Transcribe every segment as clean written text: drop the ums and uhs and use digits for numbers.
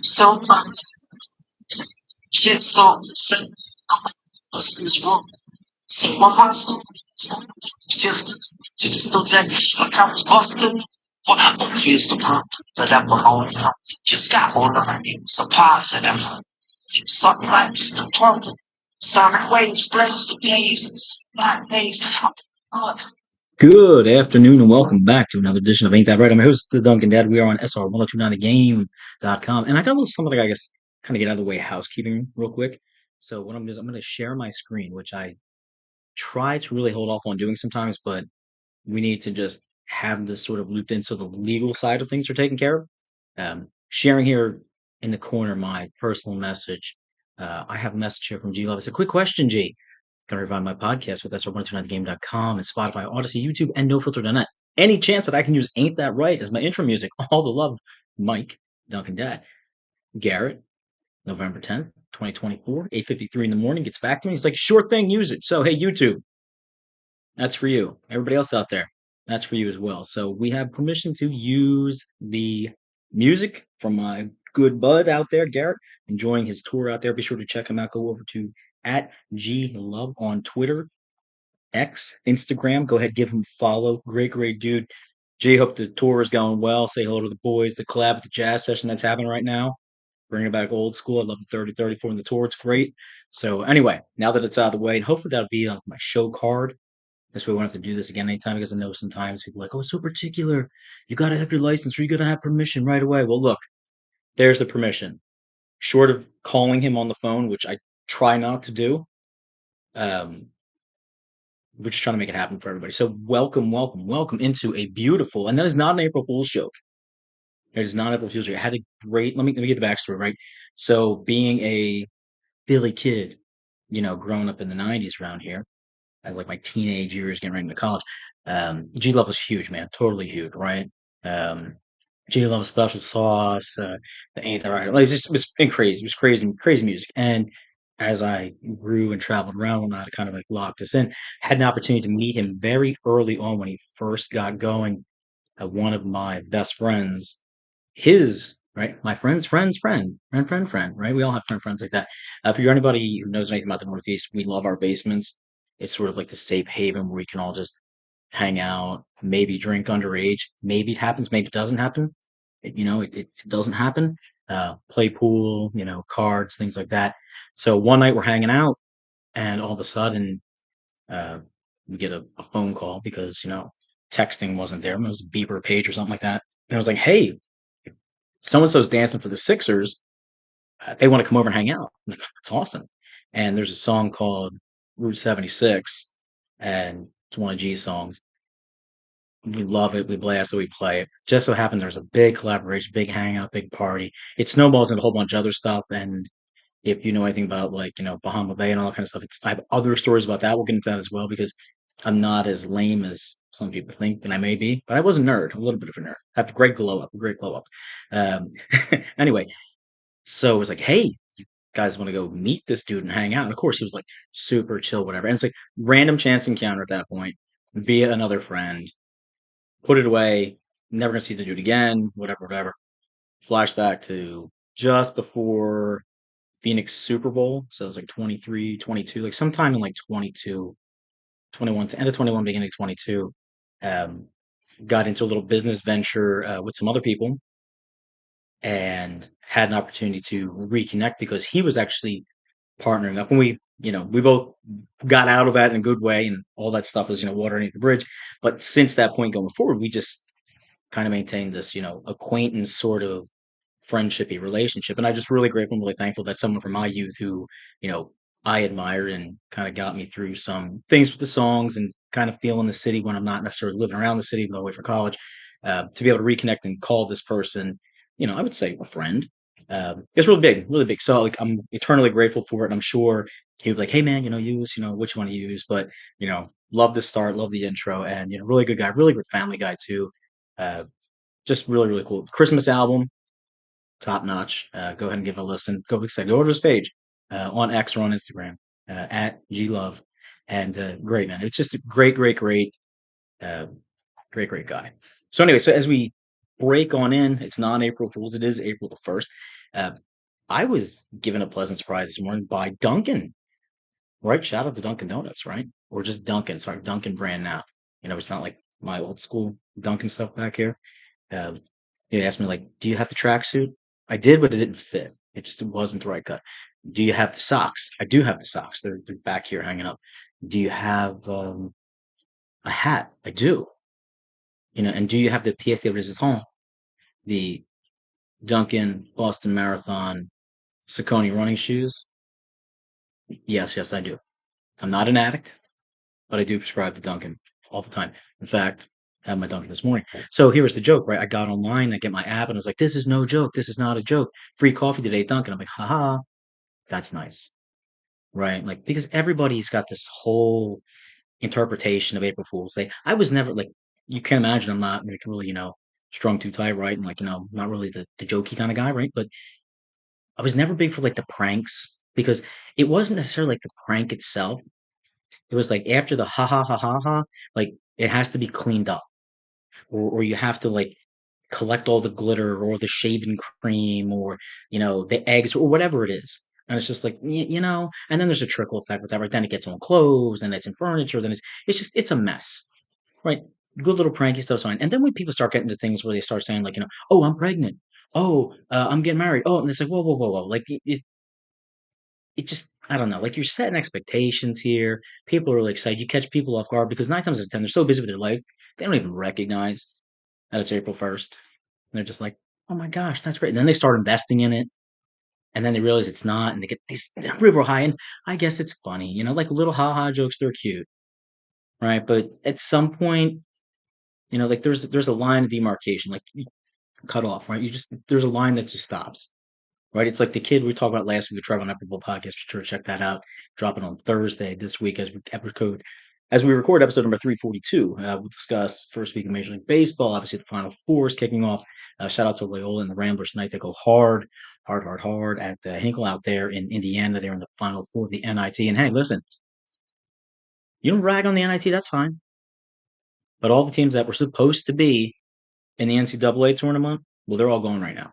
So much shit, so wrong. See my hustle. Just don't take a couple Boston. What I feel so good. So that we're on now. Just got all of it. So positive. Something like just a plump. Sonic waves, blessed with Jesus. Black days. Good afternoon and welcome back to another edition of Ain't That Right? I'm your host, the Duncan Dad. We are on SR1029thegame.com. And I got a little something I guess kind of get out of the way housekeeping real quick. So what I'm doing is I'm going to share my screen, which I try to really hold off on doing sometimes, but we need to just have this sort of looped in so the legal side of things are taken care of. Sharing here in the corner my personal message. I have a message here from G Love. It's a quick question, G. Can I revive my podcast with SR1029thegame.com and Spotify, Odyssey, YouTube, and NoFilter.net? Any chance that I can use Ain't That Right as my intro music? All the love, Mike, Duncan Dad. Garrett, November 10th, 2024, 8:53 in the morning, gets back to me. He's like, sure thing, use it. So, hey, YouTube, that's for you. Everybody else out there, that's for you as well. So we have permission to use the music from my good bud out there, Garrett, enjoying his tour out there. Be sure to check him out. Go over to at G Love on Twitter, X, Instagram. Go ahead, give him a follow. Great, great dude. G, hope the tour is going well. Say hello to the boys. The collab at the jazz session that's happening right now. Bringing it back old school. I love the 30-34 in the tour. It's great. So anyway, now that it's out of the way, and hopefully that'll be on my show card. This way we won't have to do this again anytime because I know sometimes people are like, oh, it's so particular. You got to have your license or you got to have permission right away. Well, look, there's the permission. Short of calling him on the phone, which I try not to do, um, we're just trying to make it happen for everybody. So welcome, welcome, welcome into a beautiful, and that is not an April Fool's joke. It is not an April Fool's joke. I had a great, let me get the backstory, right? So being a Philly kid, growing up in the 90s around here, as like my teenage years getting ready into college. G Love was huge, man, totally huge, right? Um, G Love Special Sauce, the Ain't That Right? Like, just it was been crazy. It was crazy, crazy music. And as I grew and traveled around, when I kind of like locked us in, had an opportunity to meet him very early on when he first got going. One of my best friends, his right, my friend, right? We all have friends like that. If you're anybody who knows anything about the Northeast, we love our basements. It's sort of like the safe haven where we can all just hang out, maybe drink underage. Maybe it happens, maybe it doesn't happen. It doesn't happen. Play pool, cards, things like that. So one night we're hanging out, and all of a sudden, uh, we get a phone call because texting wasn't there. It was a beeper page or something like that. And I was like, "Hey, so and so's dancing for the Sixers. They want to come over and hang out." I'm like, that's awesome. And there's a song called Route 76, and it's one of G's songs. We love it. We blast it. We play it. Just so happened there's a big collaboration, big hangout, big party. It snowballs into a whole bunch of other stuff. And if you know anything about like Bahama Bay and all that kind of stuff, I have other stories about that. We'll get into that as well because I'm not as lame as some people think that I may be. But I was a nerd, a little bit of a nerd. I have a great glow up, a great glow up. Um, anyway, so it was like, hey, you guys want to go meet this dude and hang out? And of course, he was like super chill, whatever. And it's like random chance encounter at that point via another friend. Put it away. Never gonna see the dude again. Whatever, whatever. Flashback to just before Phoenix Super Bowl. So it was like 23, 22, like sometime in like 22, 21, to end of 21, beginning of 22. Um, got into a little business venture with some other people and had an opportunity to reconnect because he was actually partnering up. And we both got out of that in a good way and all that stuff was, water underneath the bridge. But since that point going forward, we just kind of maintained this, acquaintance sort of friendshipy relationship. And I'm just really grateful and really thankful that someone from my youth who, you know, I admired and kind of got me through some things with the songs and kind of feeling the city when I'm not necessarily living around the city, but away for college, to be able to reconnect and call this person, I would say a friend. It's really big, really big. So like I'm eternally grateful for it. And I'm sure he was like, hey man, use, what you want to use. But, love the start, love the intro, and really good guy, really good family guy too. Uh, just really, really cool. Christmas album, top notch. Go ahead and give it a listen. Go to his page. on X or on Instagram at glove, and great man. It's just a great, uh, great guy. So anyway, so as we break on in, it's not April Fools. It is April the 1st. Uh, I was given a pleasant surprise this morning by Dunkin'. Right? Shout out to Dunkin' Donuts, right? Or just Dunkin'. Sorry, Dunkin' brand now. It's not like my old school Dunkin' stuff back here. Um, he asked me like, "Do you have the tracksuit?" I did, but it didn't fit. It wasn't the right cut. "Do you have the socks?" I do have the socks. They're back here hanging up. "Do you have a hat?" I do. And do you have the pièce de résistance, the Dunkin' Boston Marathon Saucony running shoes? Yes, I do. I'm not an addict, but I do prescribe to Dunkin' all the time. In fact, I had my Dunkin' this morning. So here was the joke, right? I got online, I get my app, and I was like, "This is no joke. This is not a joke. Free coffee today at Dunkin'." I'm like, haha, that's nice, right? Like, because everybody's got this whole interpretation of April Fool's Day. I was never like, you can imagine I'm not like really, strung too tight, right? And like, not really the jokey kind of guy, right? But I was never big for like the pranks because it wasn't necessarily like the prank itself. It was like after the ha ha ha ha ha, like it has to be cleaned up, or you have to like collect all the glitter or the shaving cream or the eggs or whatever it is. And it's just like and then there's a trickle effect with that. Right? Then it gets on clothes, then it's in furniture, then it's a mess, right? Good little pranky stuff's fine. And then when people start getting to things where they start saying like, "Oh, I'm pregnant. Oh, I'm getting married. Oh," and it's like, whoa, like it just I don't know, like, you're setting expectations here. People are really excited. You catch people off guard because 9 times out of 10, they're so busy with their life, they don't even recognize that it's April 1st. And they're just like, "Oh my gosh, that's great." And then they start investing in it, and then they realize it's not, and they get these river high, and I guess it's funny, like little ha-ha jokes, they're cute, right? But at some point, like there's a line of demarcation, like you cut off, right? There's a line that just stops. Right? It's like the kid we talked about last week, the Trevor Nepperville podcast. Be sure to check that out. Dropping on Thursday this week as we record episode number 342. We'll discuss first week of Major League Baseball. Obviously, the Final Four is kicking off. Shout out to Loyola and the Ramblers tonight. They go hard at the Hinkle out there in Indiana. They're in the Final Four of the NIT. And hey, listen, you don't rag on the NIT, that's fine. But all the teams that were supposed to be in the NCAA tournament, well, they're all gone right now.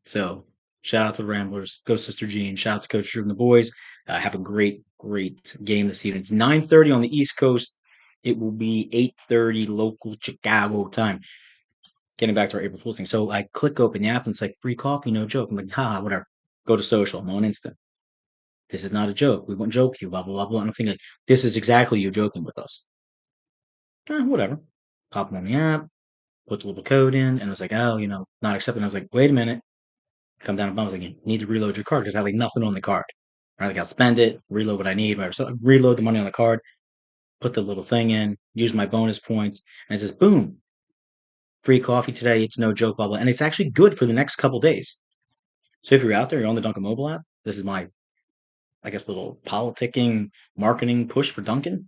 So shout out to the Ramblers. Go Sister Jean. Shout out to Coach Drew and the boys. Have a great game this evening. It's 9:30 on the East Coast. It will be 8:30 local Chicago time. Getting back to our April Fool's thing. So I click open the app and it's like free coffee, no joke. I'm like, whatever. Go to social. I'm on Insta. This is not a joke. We won't joke you, blah, blah, blah, blah. And I'm thinking, like, this is exactly you joking with us. Whatever. Pop on the app, put the little code in, and it's like, oh, not accepting. I was like, wait a minute. Come down to bum. I was like, you need to reload your card because I had like nothing on the card. Right? Like I'll spend it, reload what I need, whatever. So I reload the money on the card, put the little thing in, use my bonus points, and it says, boom, free coffee today. It's no joke, blah, blah. And it's actually good for the next couple days. So if you're out there, you're on the Dunkin' mobile app, this is my, I guess, little politicking marketing push for Dunkin'.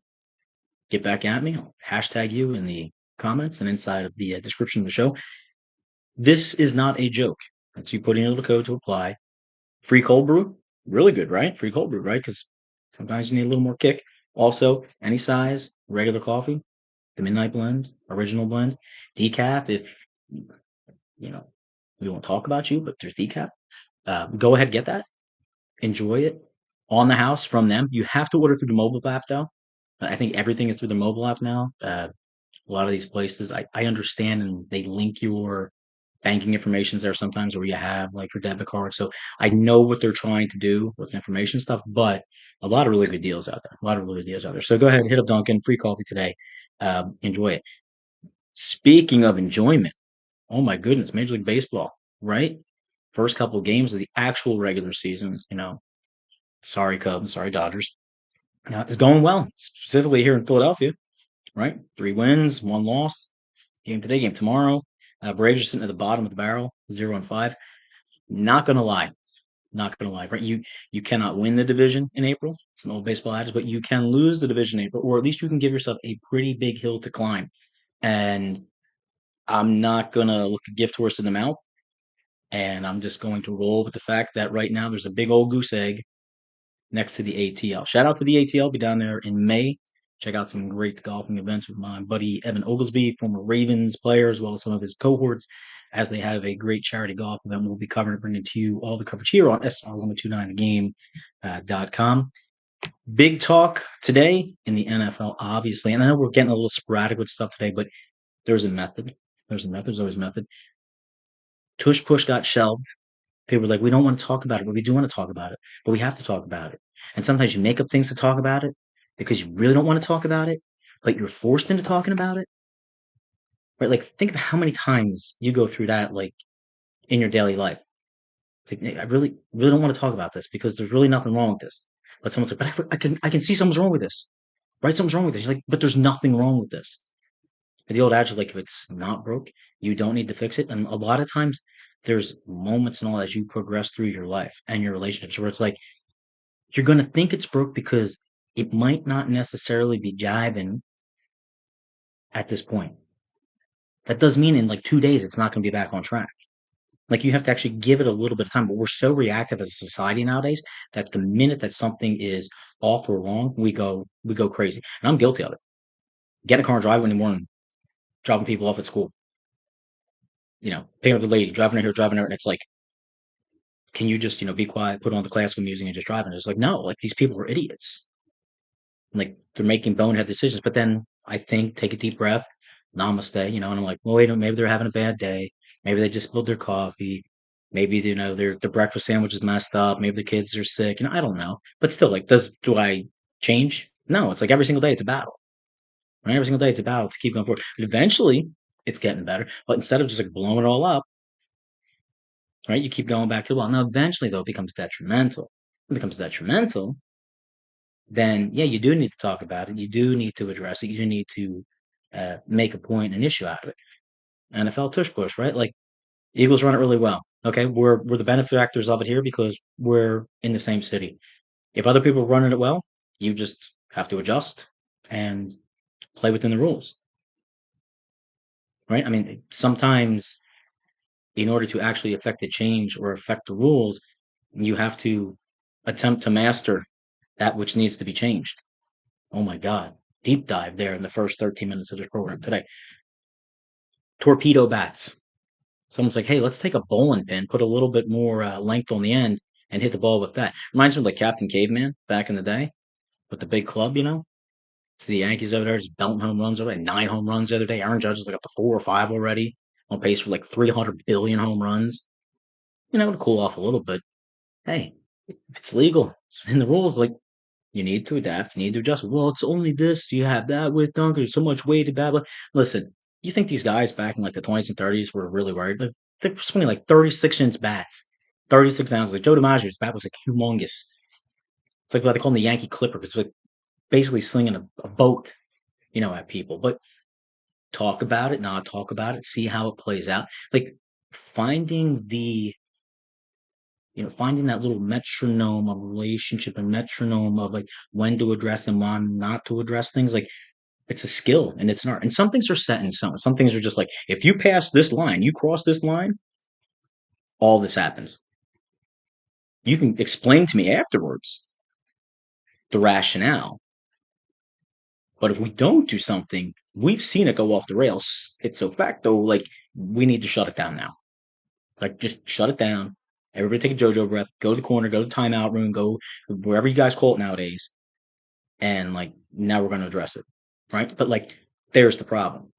Get back at me. I'll hashtag you in the comments and inside of the description of the show. This is not a joke. So you put in your little code to apply. Free cold brew, really good, right? Free cold brew, right? Because sometimes you need a little more kick. Also, any size, regular coffee, the midnight blend, original blend, decaf. If you know, we won't talk about you, but there's decaf. Go ahead, get that. Enjoy it on the house from them. You have to order through the mobile app, though. I think everything is through the mobile app now. A lot of these places, I understand, and they link your banking information's there sometimes where you have like your debit card. So I know what they're trying to do with the information stuff, but a lot of really good deals out there. A lot of really good deals out there. So go ahead, hit up Dunkin', free coffee today. Enjoy it. Speaking of enjoyment, oh my goodness, Major League Baseball, right? First couple of games of the actual regular season, sorry Cubs, sorry Dodgers. It's going well, specifically here in Philadelphia, right? 3 wins, 1 loss. Game today, game tomorrow. Braves are sitting at the bottom of the barrel, 0-5. Not gonna lie, not gonna lie, right? You cannot win the division in April. It's an old baseball adage, but you can lose the division in April, or at least you can give yourself a pretty big hill to climb. And I'm not gonna look a gift horse in the mouth and I'm just going to roll with the fact that right now there's a big old goose egg next to the ATL. Shout out to the ATL. Be down there in May. Check out some great golfing events with my buddy Evan Oglesby, former Ravens player, as well as some of his cohorts, as they have a great charity golf event. We'll be covering, bringing to you all the coverage here on SR1029thegame.com. Big talk today in the NFL, obviously. And I know we're getting a little sporadic with stuff today, but there's a method. There's a method. There's always a method. Tush Push got shelved. People are like, we don't want to talk about it, but we do want to talk about it. But we have to talk about it. And sometimes you make up things to talk about it because you really don't want to talk about it, but you're forced into talking about it. Right? Like, think of how many times you go through that, like in your daily life. It's like, I really, really don't want to talk about this because there's really nothing wrong with this. But someone's like, but I can see something's wrong with this. Right? Something's wrong with this. You're like, but there's nothing wrong with this. The old adage, like, if it's not broke, you don't need to fix it. And a lot of times, there's moments and all as you progress through your life and your relationships where it's like you're going to think it's broke because it might not necessarily be jiving at this point. That does mean in like 2 days it's not going to be back on track. Like you have to actually give it a little bit of time. But we're so reactive as a society nowadays that the minute that something is off or wrong, we go crazy. And I'm guilty of it. Get in a car and drive in the morning, dropping people off at school. Picking up the lady, driving her here, driving her, and it's like, can you just, be quiet, put on the classical music and just drive? And it's like, no, like these people are idiots. Like they're making bonehead decisions. But then I think, take a deep breath, namaste, and I'm like, well, wait, maybe they're having a bad day. Maybe they just spilled their coffee. Maybe, their breakfast sandwich is messed up. Maybe the kids are sick. I don't know. But still, like, do I change? No, it's like every single day it's a battle. Right? Every single day it's a battle to keep going forward. But eventually it's getting better. But instead of just like blowing it all up, right, you keep going back to, well, now eventually though it becomes detrimental. It becomes detrimental, then yeah, you do need to talk about it. You do need to address it. You do need to make a point, an issue out of it. NFL tush push, right? Like Eagles run it really well. Okay, we're the benefactors of it here because we're in the same city. If other people are running it well, you just have to adjust and play within the rules, right? I mean, sometimes in order to actually affect the change or affect the rules, you have to attempt to master that which needs to be changed. Oh my God. Deep dive there in the first 13 minutes of this program today. Torpedo bats. Someone's like, hey, let's take a bowling pin, put a little bit more length on the end, and hit the ball with that. Reminds me of like Captain Caveman back in the day with the big club. See the Yankees over there just belting home runs over there, 9 home runs the other day. Aaron Judge is like up to 4 or 5 already, on pace for like 300 billion home runs. To cool off a little bit. Hey, if it's legal, it's within the rules. Like, you need to adapt. You need to adjust. Well, it's only this. You have that with Dunker. There's so much weight to blah. Listen, you think these guys back in like the 20s and 30s were really worried? Like, they're swinging like 36-inch bats, 36 ounces. Like Joe DiMaggio's bat was like humongous. It's like what they call him the Yankee Clipper because like basically slinging a boat, at people. But talk about it, not talk about it. See how it plays out. Like finding the finding that little metronome of relationship and metronome of like when to address and when not to address things. Like it's a skill and it's an art. And some things are set in stone. Some things are just like, if you pass this line, you cross this line, all this happens. You can explain to me afterwards the rationale. But if we don't do something, we've seen it go off the rails. It's a fact though, like we need to shut it down now. Like just shut it down. Everybody take a JoJo breath, go to the corner, go to the timeout room, go wherever you guys call it nowadays. And like now we're going to address it, right? But like there's the problem.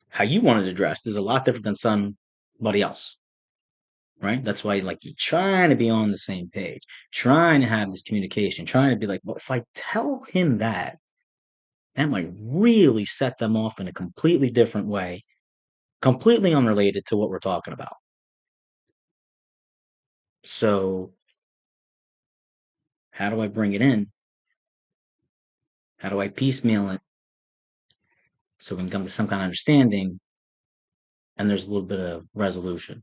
How you want it addressed is a lot different than somebody else, right? That's why like you're trying to be on the same page, trying to have this communication, trying to be like, well, if I tell him that might really set them off in a completely different way, completely unrelated to what we're talking about. So how do I bring it in? How do I piecemeal it so we can come to some kind of understanding and there's a little bit of resolution?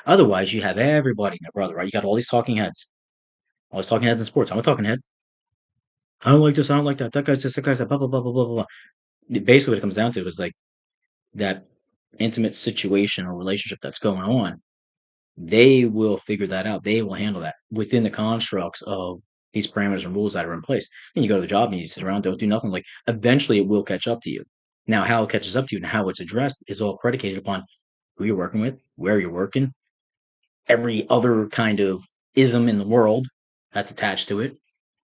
Otherwise, you have everybody, my brother, right? You got all these talking heads, all these talking heads in sports. I'm a talking head. I don't like this. I don't like that. That guy's this. That guy's that. Blah blah blah blah blah blah. Basically, what it comes down to is like that. intimate situation or relationship that's going on, they will figure that out. They will handle that within the constructs of these parameters and rules that are in place. And you go to the job and you sit around, don't do nothing. Like eventually it will catch up to you. Now, how it catches up to you and how it's addressed is all predicated upon who you're working with, where you're working, every other kind of ism in the world that's attached to it.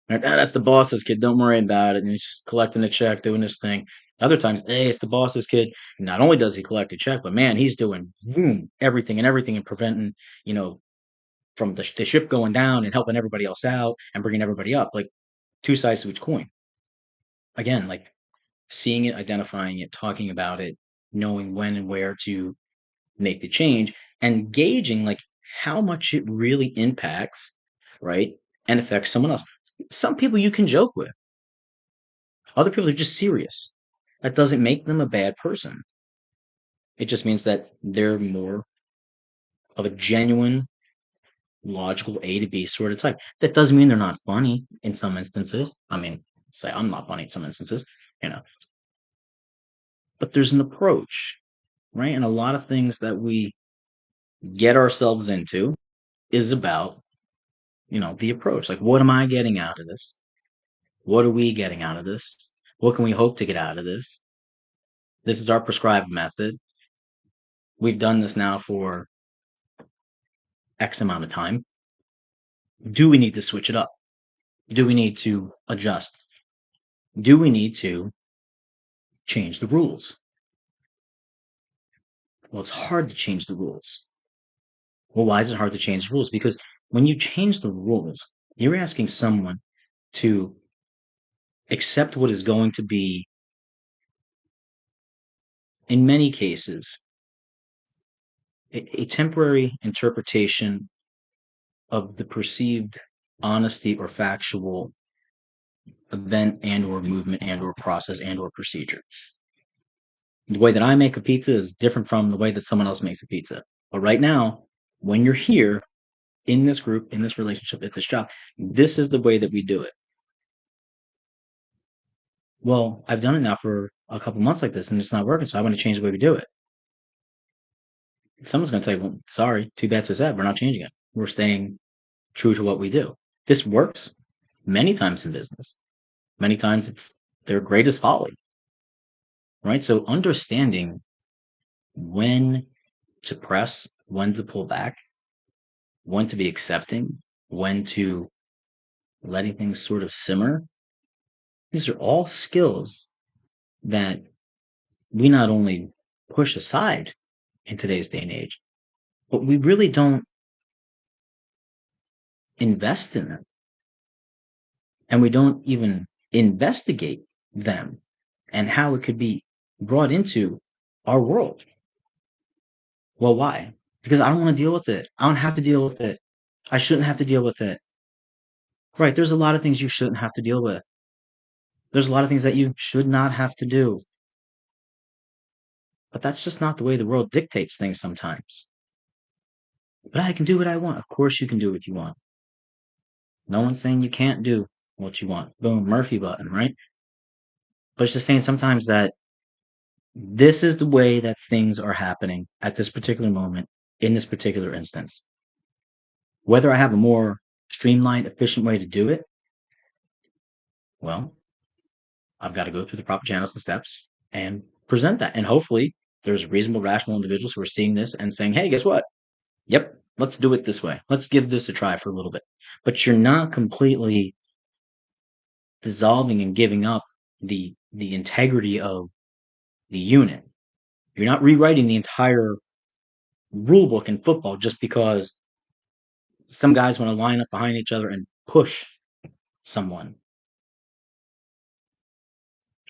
Like, "Ah, that's the boss's kid. Don't worry about it." And he's just collecting a check, doing his thing. Other times, hey, it's the boss's kid. And not only does he collect a check, but man, he's doing zoom, everything and preventing, you know, from the ship going down and helping everybody else out and bringing everybody up. Like two sides to each coin. Again, like seeing it, identifying it, talking about it, knowing when and where to make the change, and gauging like how much it really impacts, right, and affects someone else. Some people you can joke with. Other people are just serious. That doesn't make them a bad person. It just means that they're more of a genuine, logical A to B sort of type. That doesn't mean they're not funny in some instances. I mean, say I'm not funny in some instances, you know, but there's an approach, right? And a lot of things that we get ourselves into is about, the approach. Like, what am I getting out of this? What are we getting out of this? What can we hope to get out of this? This is our prescribed method. We've done this now for X amount of time. Do we need to switch it up? Do we need to adjust? Do we need to change the rules? Well, it's hard to change the rules. Well, why is it hard to change the rules? Because when you change the rules, you're asking someone to accept what is going to be, in many cases, a temporary interpretation of the perceived honesty or factual event and or movement and or process and or procedure. The way that I make a pizza is different from the way that someone else makes a pizza. But right now, when you're here in this group, in this relationship, at this job, this is the way that we do it. Well, I've done it now for a couple months like this and it's not working, so I want to change the way we do it. Someone's going to tell you, well, sorry, too bad, so sad. We're not changing it. We're staying true to what we do. This works many times in business. Many times it's their greatest folly, right? So understanding when to press, when to pull back, when to be accepting, when to letting things sort of simmer. These are all skills that we not only push aside in today's day and age, but we really don't invest in them. And we don't even investigate them and how it could be brought into our world. Well, why? Because I don't want to deal with it. I don't have to deal with it. I shouldn't have to deal with it. Right. There's a lot of things you shouldn't have to deal with. There's a lot of things that you should not have to do. But that's just not the way the world dictates things sometimes. But I can do what I want. Of course, you can do what you want. No one's saying you can't do what you want. Boom, Murphy button, right? But it's just saying sometimes that this is the way that things are happening at this particular moment in this particular instance. Whether I have a more streamlined, efficient way to do it, well, I've got to go through the proper channels and steps and present that. And hopefully, there's reasonable, rational individuals who are seeing this and saying, hey, guess what? Yep, let's do it this way. Let's give this a try for a little bit. But you're not completely dissolving and giving up the integrity of the unit. You're not rewriting the entire rule book in football just because some guys want to line up behind each other and push someone.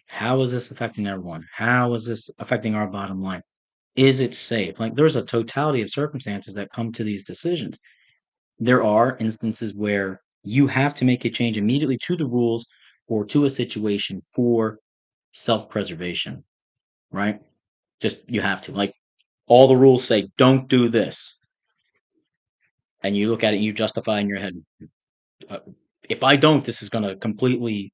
How is this affecting everyone? How is this affecting our bottom line? Is it safe? Like there's a totality of circumstances that come to these decisions. There are instances where you have to make a change immediately to the rules or to a situation for self-preservation, right? Just you have to. Like all the rules say don't do this. And you look at it and you justify in your head, uh, if I don't, this is going to completely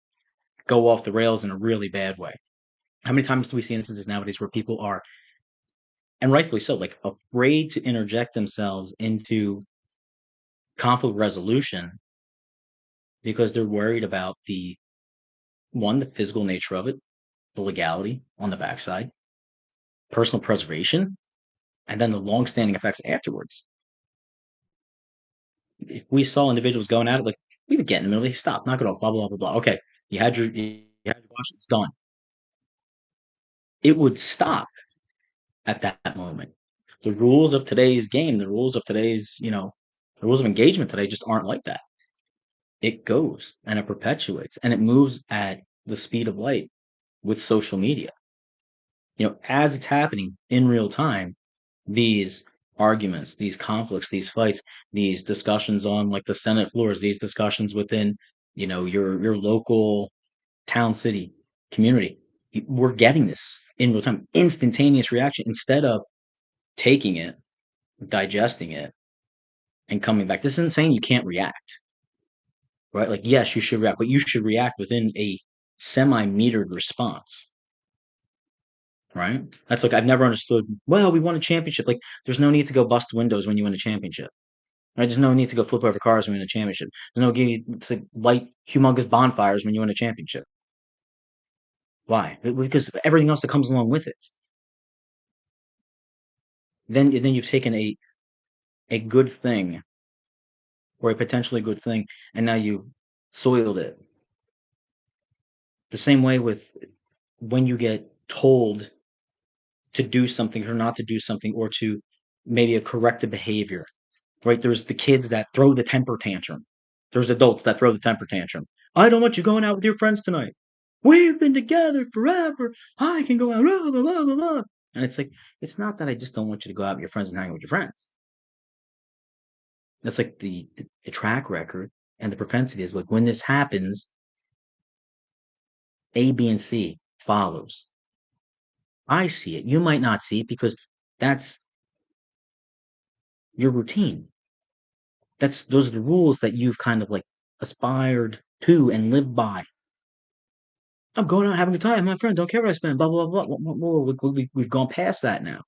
go off the rails in a really bad way. How many times do we see instances nowadays where people are and rightfully so, like afraid to interject themselves into conflict resolution because they're worried about the physical nature of it, the legality on the backside, personal preservation, and then the long-standing effects afterwards. If we saw individuals going at it, like we would get in the middle, like, stop, knock it off, blah blah blah blah. Okay, you had your wash, it's done. It would stop at that moment. The rules of today's game, the rules of today's, the rules of engagement today just aren't like that. It goes and it perpetuates and it moves at the speed of light with social media. As it's happening in real time, these arguments, these conflicts, these fights, these discussions on like the Senate floors, these discussions within, your local town, city, community. We're getting this in real time, instantaneous reaction instead of taking it, digesting it, and coming back. This isn't saying you can't react, right? Like, yes, you should react, but you should react within a semi-metered response, right? That's like I've never understood. Well, we won a championship. Like, there's no need to go bust windows when you win a championship. Right? There's no need to go flip over cars when you win a championship. There's no need to light humongous bonfires when you win a championship. Why? Because everything else that comes along with it. Then you've taken a good thing or a potentially good thing, and now you've soiled it. The same way with when you get told to do something or not to do something or to maybe a corrective behavior, right? There's the kids that throw the temper tantrum. There's adults that throw the temper tantrum. I don't want you going out with your friends tonight. We've been together forever. I can go out. Blah, blah, blah, blah, blah. And it's like, it's not that I just don't want you to go out with your friends and hang out with your friends. That's like the track record and the propensity is like when this happens, A, B, and C follows. I see it. You might not see it because that's your routine. Those are the rules that you've kind of like aspired to and lived by. I'm going out having a good time. My friend don't care what I spend. Blah blah blah. We've gone past that now,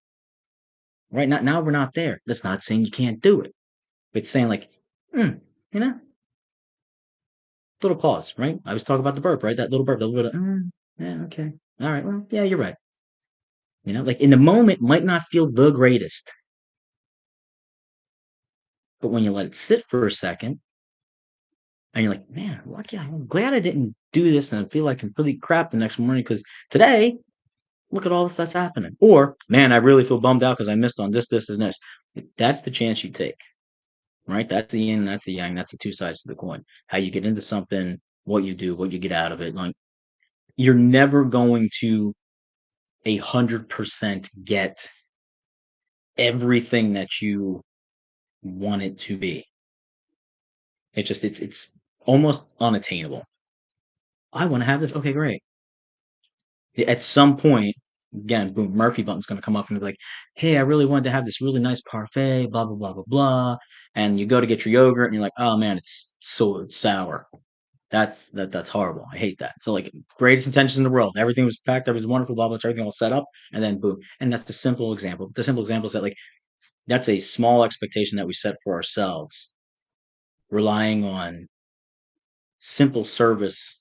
right? Now we're not there. That's not saying you can't do it. It's saying like, mm, you know, little pause, right? I was talking about the burp, right? That little burp, that little bit of, yeah, okay, all right, well, yeah, you're right. Like in the moment, might not feel the greatest, but when you let it sit for a second, and you're like, man, lucky, I'm glad I didn't do this, and I feel like complete crap the next morning because today, look at all this that's happening. Or, man, I really feel bummed out because I missed on this, this, and this. That's the chance you take, right? That's the yin, that's the yang, that's the two sides to the coin. How you get into something, what you do, what you get out of it. Like you're never going to 100% get everything that you want it to be. It's almost unattainable. I want to have this. Okay, great. At some point, again, boom, Murphy button's going to come up and be like, "Hey, I really wanted to have this really nice parfait, blah blah blah blah blah." And you go to get your yogurt, and you're like, "Oh man, it's sour. That's horrible. I hate that." So like, greatest intentions in the world, everything was packed, everything was wonderful, blah blah, everything all set up, and then boom. And that's the simple example. The simple example is that like that's a small expectation that we set for ourselves, relying on simple service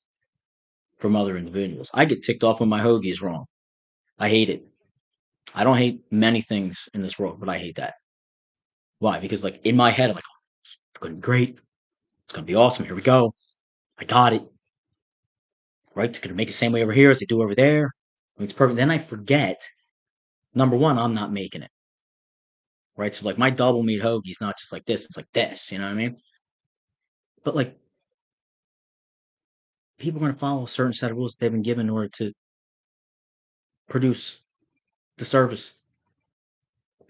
from other individuals. I get ticked off when my hoagie is wrong. I hate it. I don't hate many things in this world, but I hate that. Why? Because like in my head, I'm like, oh, it's gonna be great. It's gonna be awesome. Here we go. I got it. Right? They're gonna make it the same way over here as they do over there. I mean, it's perfect. Then I forget. Number one, I'm not making it. Right? So like my double meat hoagie is not just like this. It's like this. You know what I mean? But like people are gonna follow a certain set of rules they've been given in order to produce the service.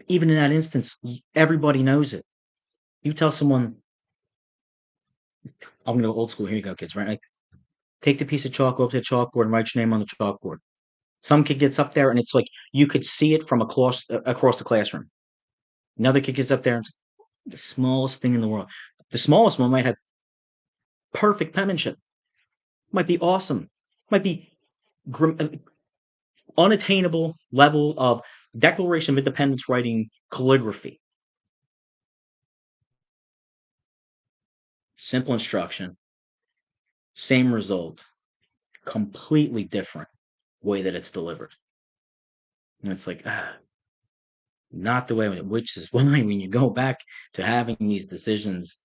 Even in that instance, everybody knows it. You tell someone, I'm gonna go old school. Here you go, kids. Right? Like, take the piece of chalk, go up to the chalkboard, and write your name on the chalkboard. Some kid gets up there, and it's like you could see it from across the classroom. Another kid gets up there, and it's the smallest thing in the world. The smallest one might have perfect penmanship, might be awesome, might be unattainable level of Declaration of Independence writing calligraphy, simple instruction, same result, completely different way that it's delivered. And it's like, not the way, which is why when you go back to having these decisions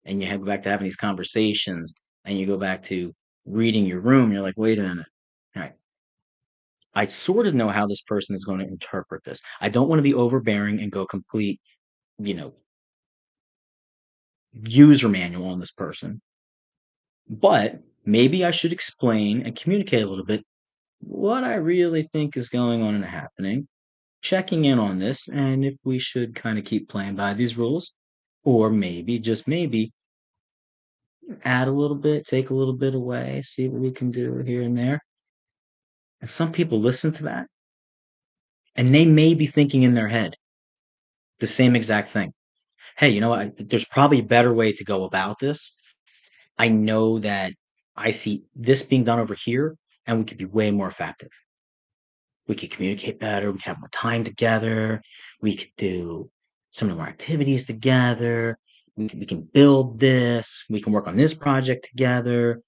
and you go back to having these conversations and you go back to reading your room, you're like, wait a minute. All right. I sort of know how this person is going to interpret this. I don't want to be overbearing and go complete, you know, user manual on this person. But maybe I should explain and communicate a little bit what I really think is going on and happening, checking in on this, and if we should kind of keep playing by these rules, or maybe, just maybe, add a little bit, take a little bit away, see what we can do here and there. And some people listen to that, and they may be thinking in their head the same exact thing. Hey, you know what? There's probably a better way to go about this. I know that I see this being done over here, and we could be way more effective. We could communicate better. We could have more time together. We could do some more activities together. We can build this. We can work on this project together.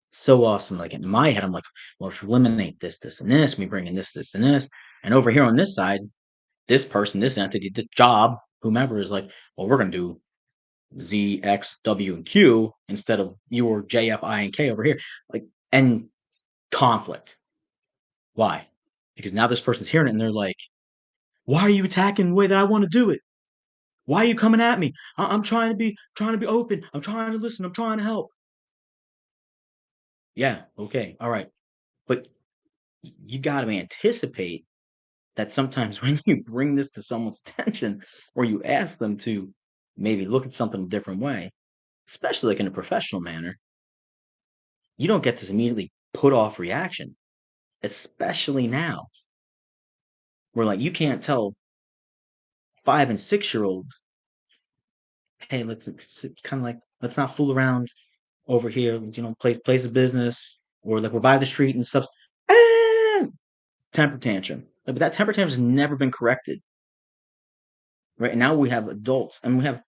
So awesome. Like in my head, I'm like, well, if we eliminate this, this, and this, we bring in this, this, and this. And over here on this side, this person, this entity, this job, whomever is like, well, we're going to do Z, X, W, and Q instead of your J, F, I, and K over here. Like, and conflict. Why? Because now this person's hearing it and they're like, why are you attacking the way that I want to do it? Why are you coming at me? I'm trying to be open. I'm trying to listen. I'm trying to help. Yeah, okay, all right. But you got to anticipate that sometimes when you bring this to someone's attention or you ask them to maybe look at something a different way, especially like in a professional manner, you don't get this immediately put off reaction, especially now where like you can't tell 5 and 6 year olds, hey, let's kind of like let's not fool around over here, place of business, or like we're by the street and stuff. Ah! Temper tantrum. But that temper tantrum has never been corrected. Right. And now we have adults and we have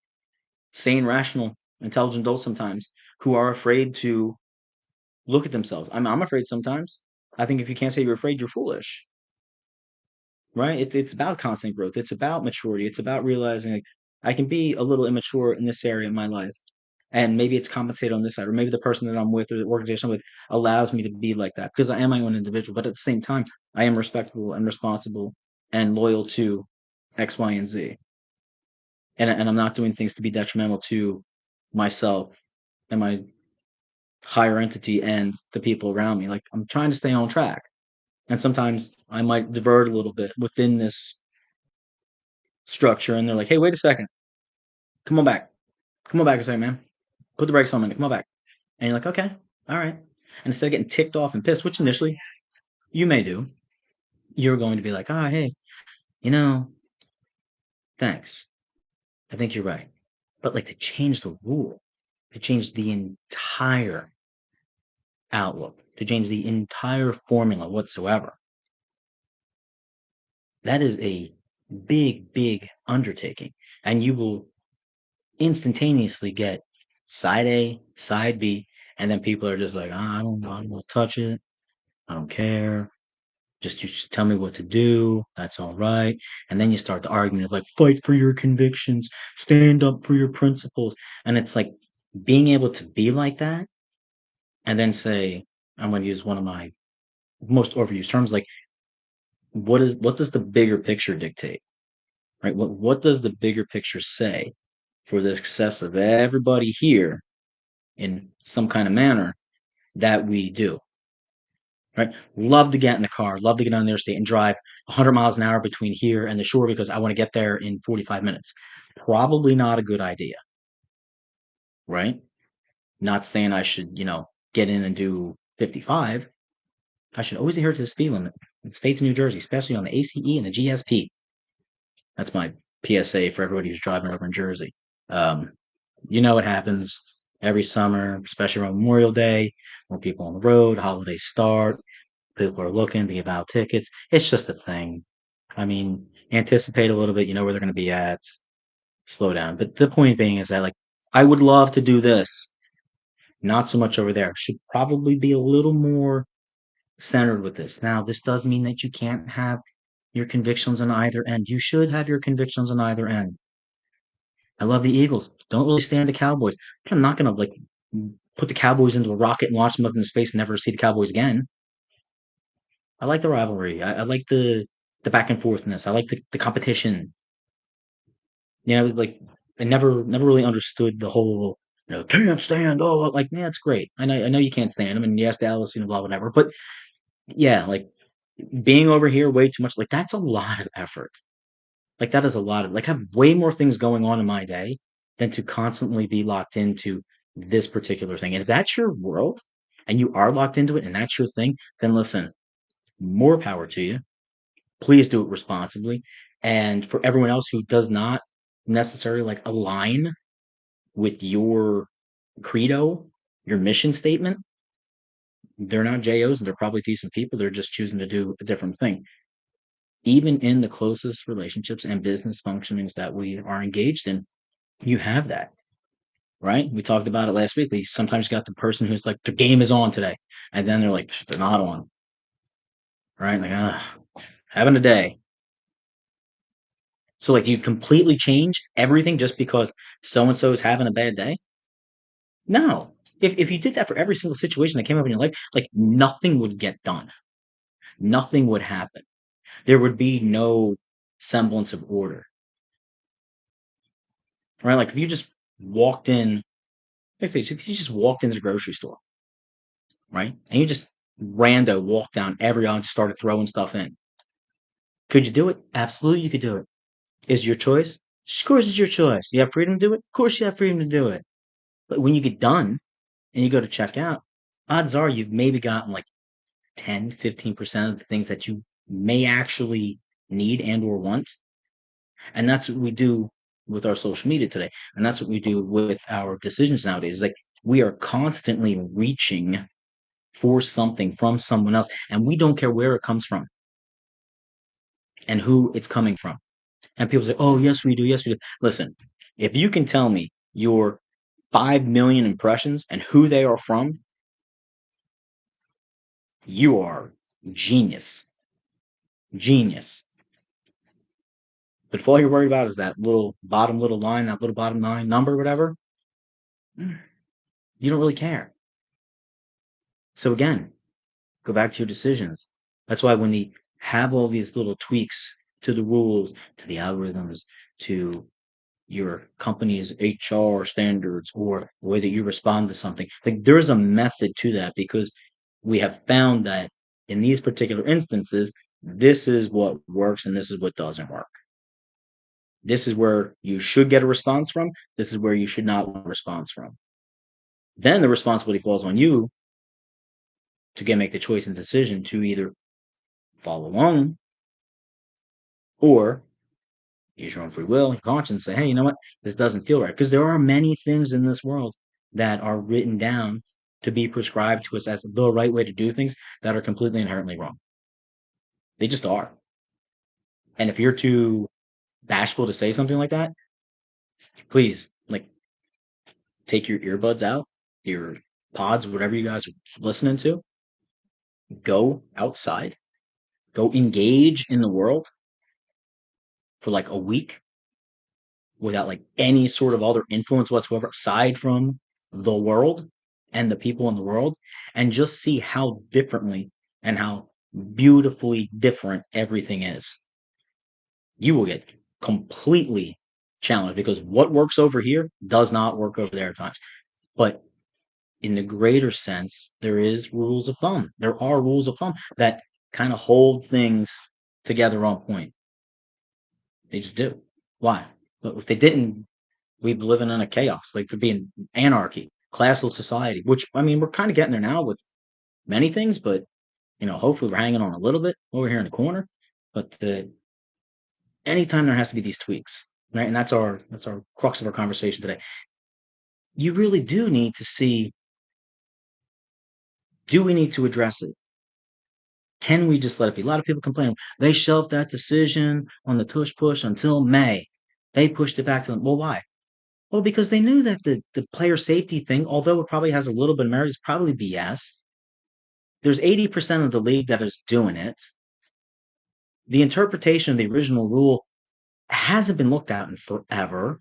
sane, rational, intelligent adults sometimes who are afraid to look at themselves. I'm afraid sometimes. I think if you can't say you're afraid, you're foolish. Right? It's about constant growth. It's about maturity. It's about realizing like I can be a little immature in this area of my life. And maybe it's compensated on this side, or maybe the person that I'm with or the organization I'm with allows me to be like that because I am my own individual. But at the same time, I am respectful and responsible and loyal to X, Y, and Z. And I'm not doing things to be detrimental to myself and my higher entity and the people around me. Like I'm trying to stay on track. And sometimes I might divert a little bit within this structure and they're like, hey, wait a second. Come on back. Come on back a second, man. Put the brakes on me. Come on back. And you're like, okay, all right. And instead of getting ticked off and pissed, which initially you may do, you're going to be like, oh, hey, you know, thanks. I think you're right. But like to change the rule, to change the entire outlook, to change the entire formula whatsoever, that is a big, big undertaking. And you will instantaneously get side A, side B, and then people are just like, I don't want to touch it. I don't care. Just tell me what to do. That's all right. And then you start the argument of like, fight for your convictions, stand up for your principles. And it's like being able to be like that and then say, I'm going to use one of my most overused terms, like, what does the bigger picture dictate? Right? What does the bigger picture say for the success of everybody here in some kind of manner that we do? Right? Love to get in the car, love to get on the interstate and drive 100 miles an hour between here and the shore because I want to get there in 45 minutes. Probably not a good idea, right? Not saying I should, get in and do 55. I should always adhere to the speed limit in the states of New Jersey, especially on the ACE and the GSP. That's my PSA for everybody who's driving over in Jersey. Um, you know what happens every summer, especially around Memorial Day, when people on the road, holidays start, people are looking to give out tickets. It's just a thing. I mean, Anticipate a little bit, you know where they're gonna be at, slow down. But the point being is that, like, I would love to do this, not so much over there. Should probably be a little more centered with this. Now, this does mean that you can't have your convictions on either end. You should have your convictions on either end. I love the Eagles. Don't really stand the Cowboys. I'm not gonna like put the Cowboys into a rocket and launch them up into space and never see the Cowboys again. I like the rivalry. I like the back and forthness. I like the competition. You know, like I never really understood the whole can't stand. Oh, like yeah, it's great. I know you can't stand them, and yes, Dallas, blah whatever. But yeah, like being over here way too much. Like that's a lot of effort. Like that is a lot of like I have way more things going on in my day than to constantly be locked into this particular thing. And if that's your world and you are locked into it and that's your thing, then listen, more power to you. Please do it responsibly. And for everyone else who does not necessarily like align with your credo, your mission statement, they're not JOs and they're probably decent people. They're just choosing to do a different thing. Even in the closest relationships and business functionings that we are engaged in, you have that, right? We talked about it last week. We sometimes got the person who's like, the game is on today. And then they're like, they're not on, right? Like, having a day. So, like, you completely change everything just because so and so is having a bad day? No. If you did that for every single situation that came up in your life, like, nothing would get done. Nothing would happen. There would be no semblance of order, right? Like, if you just walked in, let's say, if you just walked into the grocery store, right? And you just rando walked down every aisle and just started throwing stuff in. Could you do it? Absolutely, you could do it. Is it your choice? Of course, it's your choice. You have freedom to do it? Of course, you have freedom to do it. But when you get done and you go to check out, odds are you've maybe gotten like 10, 15% of the things that you may actually need and or want. And that's what we do with our social media today. And that's what we do with our decisions nowadays. Like we are constantly reaching for something from someone else, and we don't care where it comes from and who it's coming from. And people say, "Oh, yes, we do. Yes, we do." Listen, if you can tell me your 5 million impressions and who they are from, you are genius. Genius. But if all you're worried about is that little line, that little bottom line number, whatever, you don't really care. So again, go back to your decisions. That's why when they have all these little tweaks to the rules, to the algorithms, to your company's HR standards or the way that you respond to something. Like there's a method to that because we have found that in these particular instances, this is what works and this is what doesn't work. This is where you should get a response from. This is where you should not want a response from. Then the responsibility falls on you to make the choice and decision to either follow along or use your own free will, your conscience, say, hey, you know what? This doesn't feel right. Because there are many things in this world that are written down to be prescribed to us as the right way to do things that are completely inherently wrong. They just are. And if you're too bashful to say something like that, please, like, take your earbuds out, your pods, whatever you guys are listening to, go outside, go engage in the world for like a week without like any sort of other influence whatsoever aside from the world and the people in the world and just see how differently and how beautifully different everything is. You will get completely challenged because what works over here does not work over there at times. But in the greater sense, there is rules of thumb. There are rules of thumb that kind of hold things together on point. They just do. Why? But if they didn't, we'd be living in a chaos. Like there'd be an anarchy, classless society, which I mean we're kind of getting there now with many things, but hopefully we're hanging on a little bit over here in the corner. But anytime there has to be these tweaks, right? And that's our crux of our conversation today. You really do need to see, do we need to address it? Can we just let it be? A lot of people complain. They shelved that decision on the tush push until May. They pushed it back to them. Well, why? Well, because they knew that the player safety thing, although it probably has a little bit of merit, is probably BS. There's 80% of the league that is doing it. The interpretation of the original rule hasn't been looked at in forever.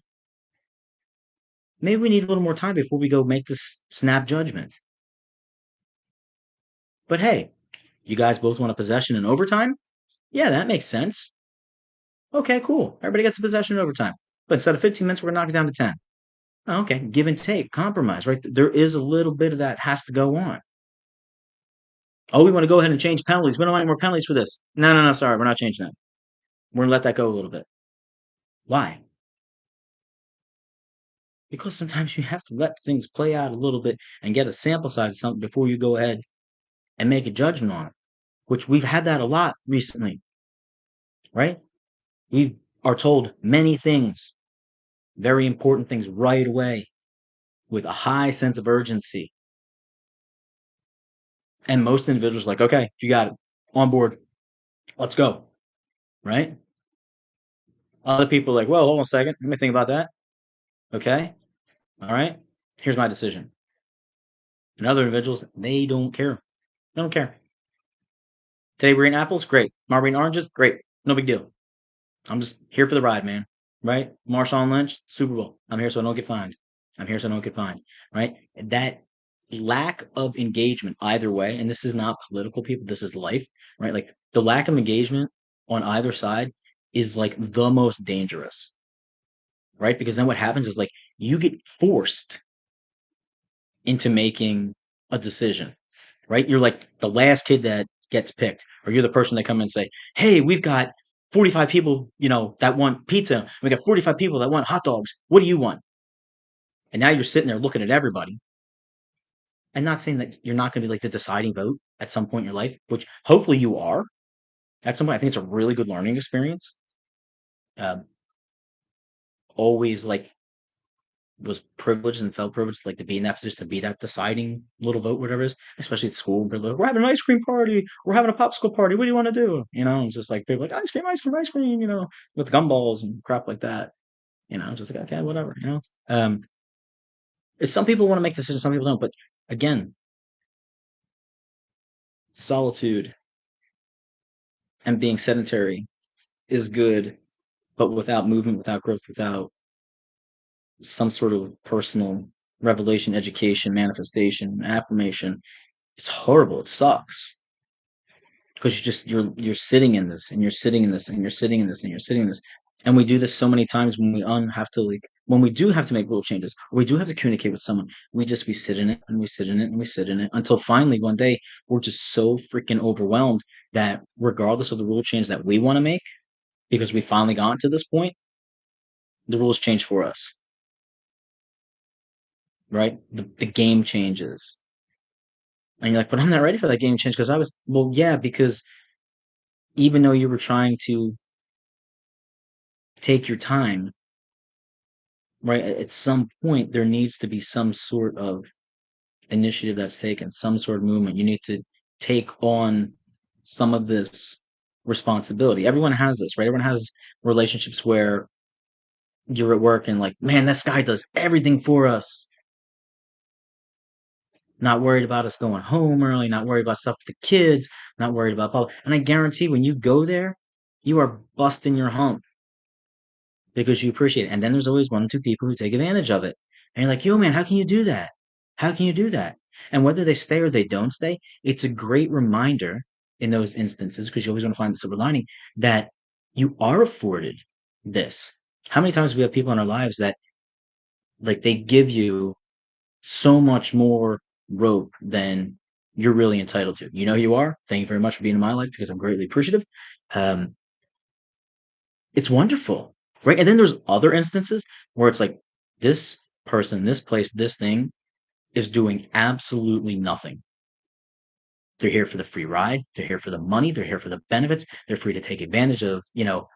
Maybe we need a little more time before we go make this snap judgment. But hey, you guys both want a possession in overtime? Yeah, that makes sense. Okay, cool. Everybody gets a possession in overtime. But instead of 15 minutes, we're gonna knock it down to 10. Oh, okay, give and take, compromise, right? There is a little bit of that has to go on. Oh, we want to go ahead and change penalties. We don't want any more penalties for this. No, no, no, sorry, we're not changing that. We're gonna let that go a little bit. Why? Because sometimes you have to let things play out a little bit and get a sample size of something before you go ahead and make a judgment on it, which we've had that a lot recently, right? We are told many things, very important things right away with a high sense of urgency. And most individuals are like, okay, you got it. On board. Let's go. Right? Other people are like, whoa, hold on a second. Let me think about that. Okay. All right. Here's my decision. And other individuals, they don't care. They don't care. Today we're eating apples, great. Tomorrow we're eating oranges, great. No big deal. I'm just here for the ride, man. Right? Marshawn Lynch, Super Bowl. I'm here so I don't get fined. I'm here so I don't get fined. Right? That lack of engagement either way, and this is not political people, this is life, right? Like the lack of engagement on either side is like the most dangerous, right? Because then what happens is like you get forced into making a decision, right? You're like the last kid that gets picked, or you're the person that come in and say, "Hey, we've got 45 people, that want pizza. We got 45 people that want hot dogs. What do you want?" And now you're sitting there looking at everybody, and not saying that you're not going to be like the deciding vote at some point in your life, which hopefully you are. At some point, I think it's a really good learning experience. Um, Always like was privileged and felt privileged, like, to be in that position, to be that deciding little vote, whatever it is, especially at school. But like, we're having an ice cream party. We're having a popsicle party. What do you want to do? It's just like people like ice cream, ice cream, ice cream. With gumballs and crap like that. Just like okay, whatever. Um, some people want to make decisions, some people don't. But again, solitude and being sedentary is good, but without movement, without growth, without some sort of personal revelation, education, manifestation, affirmation, it's horrible. It sucks. Because you're sitting in this and you're sitting in this and you're sitting in this and you're sitting in this. And we do this so many times when we have to like when we do have to make rule changes or we do have to communicate with someone, we sit in it and we sit in it and we sit in it until finally one day we're just so freaking overwhelmed that regardless of the rule change that we want to make, because we finally got to this point, the rules change for us, right? The game changes. And you're like, but I'm not ready for that game change because yeah, because even though you were trying to take your time, right? At some point, there needs to be some sort of initiative that's taken, some sort of movement. You need to take on some of this responsibility. Everyone has this, right? Everyone has relationships where you're at work and like, man, this guy does everything for us. Not worried about us going home early, not worried about stuff with the kids, not worried about blah. And I guarantee when you go there, you are busting your hump because you appreciate it. And then there's always one or two people who take advantage of it. And you're like, yo, man, how can you do that? How can you do that? And whether they stay or they don't stay, it's a great reminder in those instances, because you always want to find the silver lining, that you are afforded this. How many times do we have people in our lives that like they give you so much more rope than you're really entitled to? You know who you are. Thank you very much for being in my life because I'm greatly appreciative. Um, it's wonderful, right? And then there's other instances where it's like this person, this place, this thing is doing absolutely nothing. They're here for the free ride. They're here for the money. They're here for the benefits. They're free to take advantage of,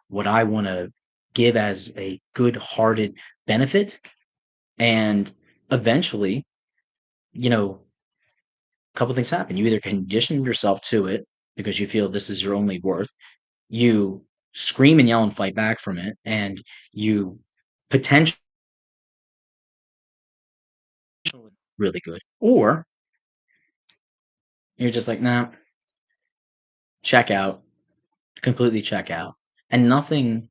what I want to give as a good-hearted benefit. And eventually, a couple things happen. You either condition yourself to it because you feel this is your only worth. You scream and yell and fight back from it, and you potentially really good. Or you're just like, nah, check out, completely check out. And nothing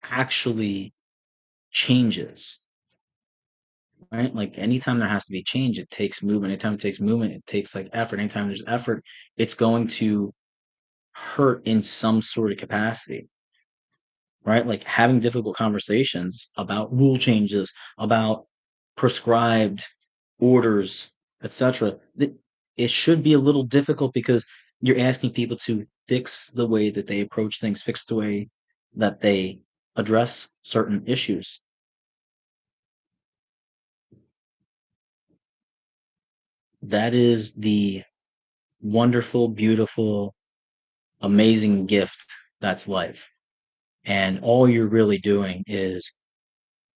actually changes, right? Like anytime there has to be change, it takes movement. Anytime it takes movement, it takes like effort. Anytime there's effort, it's going to hurt in some sort of capacity, right? Like having difficult conversations about rule changes, about prescribed orders, etc. It should be a little difficult because you're asking people to fix the way that they approach things, fix the way that they address certain issues. That is the wonderful, beautiful, amazing gift that's life. And all you're really doing is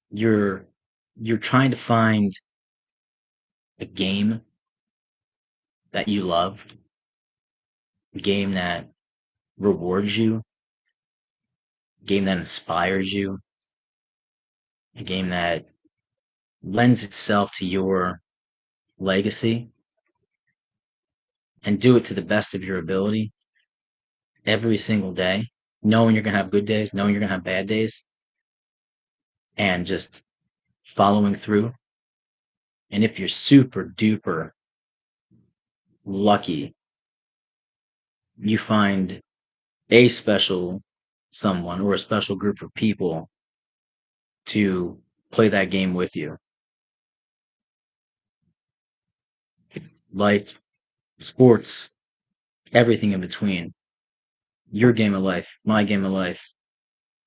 you're you're trying to find a game that you love, a game that rewards you, a game that inspires you, a game that lends itself to your legacy, and do it to the best of your ability every single day, knowing you're going to have good days, knowing you're going to have bad days, and just following through. And if you're super duper lucky, you find a special someone or a special group of people to play that game with you. Life, sports, everything in between. Your game of life, my game of life,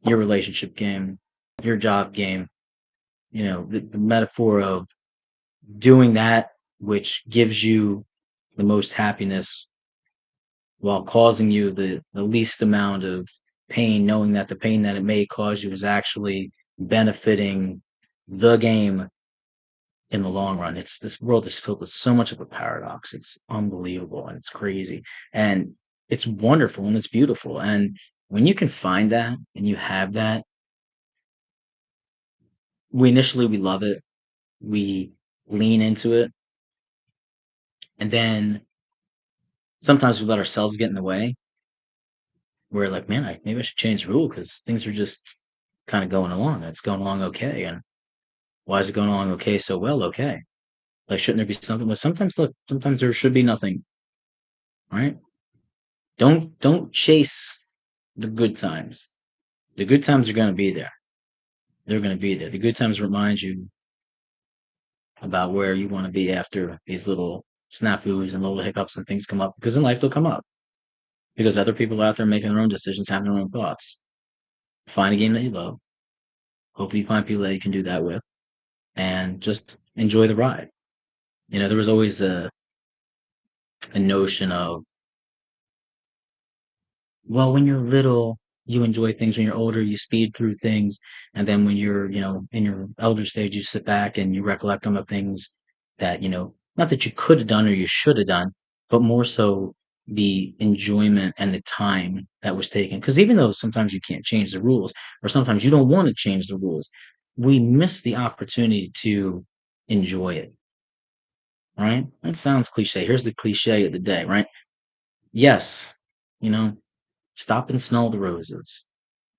your relationship game, your job game. The metaphor of doing that which gives you the most happiness while causing you the least amount of pain, knowing that the pain that it may cause you is actually benefiting the game in the long run. It's This world is filled with so much of a paradox. It's unbelievable and it's crazy. And it's wonderful and it's beautiful. And when you can find that and you have that, we love it. We lean into it. And then sometimes we let ourselves get in the way. We're like, man, maybe I should change the rule because things are just kind of going along. It's going along okay. And why is it going along okay so well? Okay. Like, shouldn't there be something? But sometimes, look, sometimes there should be nothing, right? Don't chase the good times. The good times are going to be there. They're going to be there. The good times remind you about where you want to be after these little snafus and little hiccups and things come up. Because in life, they'll come up. Because other people are out there making their own decisions, having their own thoughts. Find a game that you love. Hopefully, you find people that you can do that with, and just enjoy the ride. There was always a notion of, well, when you're little, you enjoy things. When you're older, you speed through things. And then when you're, in your elder stage, you sit back and you recollect on the things that, not that you could have done or you should have done, but more so the enjoyment and the time that was taken. Because even though sometimes you can't change the rules, or sometimes you don't want to change the rules, we miss the opportunity to enjoy it, right? That sounds cliche. Here's the cliche of the day, right? Yes, you know, stop and smell the roses.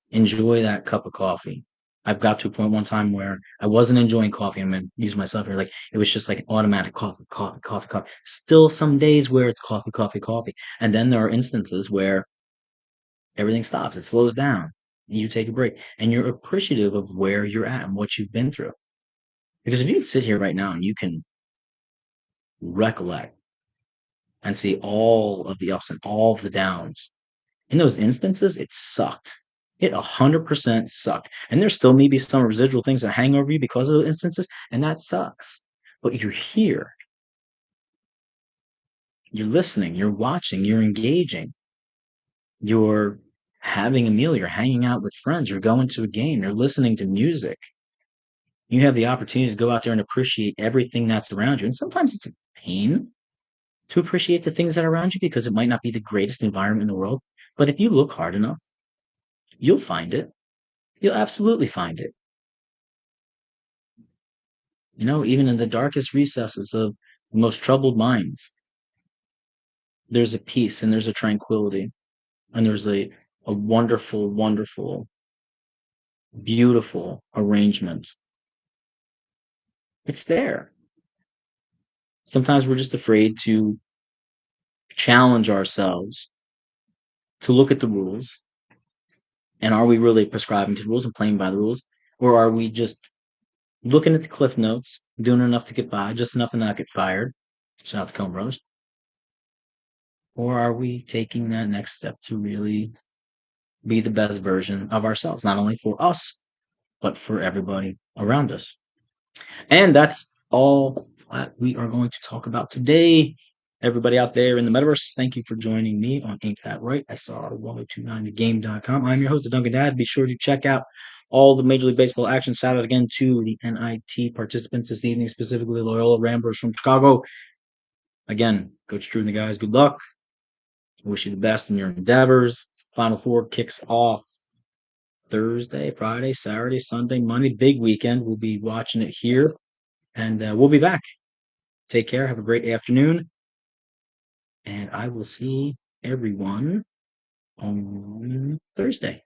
Enjoy that cup of coffee. I've got to a point one time where I wasn't enjoying coffee. I'm gonna use myself here. Like it was just like automatic coffee, coffee, coffee, coffee. Still some days where it's coffee, coffee, coffee. And then there are instances where everything stops. It slows down. You take a break and you're appreciative of where you're at and what you've been through. Because if you can sit here right now and you can recollect and see all of the ups and all of the downs, in those instances, it sucked. It 100% sucked. And there still may be some residual things that hang over you because of those instances, and that sucks. But you're here, you're listening, you're watching, you're engaging, you're having a meal, you're hanging out with friends, you're going to a game, you're listening to music. You have the opportunity to go out there and appreciate everything that's around you. And sometimes it's a pain, to appreciate the things that are around you because it might not be the greatest environment in the world. But if you look hard enough, you'll find it. You'll absolutely find it. Even in the darkest recesses of the most troubled minds, there's a peace and there's a tranquility and there's a wonderful, wonderful, beautiful arrangement. It's there. Sometimes we're just afraid to challenge ourselves to look at the rules. And are we really prescribing to the rules and playing by the rules? Or are we just looking at the cliff notes, doing enough to get by, just enough to not get fired? Shout out to Coen Brothers. Or are we taking that next step to really be the best version of ourselves, not only for us, but for everybody around us? And that's all that we are going to talk about today. Everybody out there in the metaverse, thank you for joining me on Ain't That Right, SR1029thegame.com. I'm your host, the Duncan Dad. Be sure to check out all the Major League Baseball action. Shout out again to the NIT participants this evening, specifically Loyola Ramblers from Chicago. Again, Coach Drew and the guys, good luck. I wish you the best in your endeavors. Final Four kicks off Thursday, Friday, Saturday, Sunday, Monday. Big weekend. We'll be watching it here, and we'll be back. Take care. Have a great afternoon. And I will see everyone on Thursday.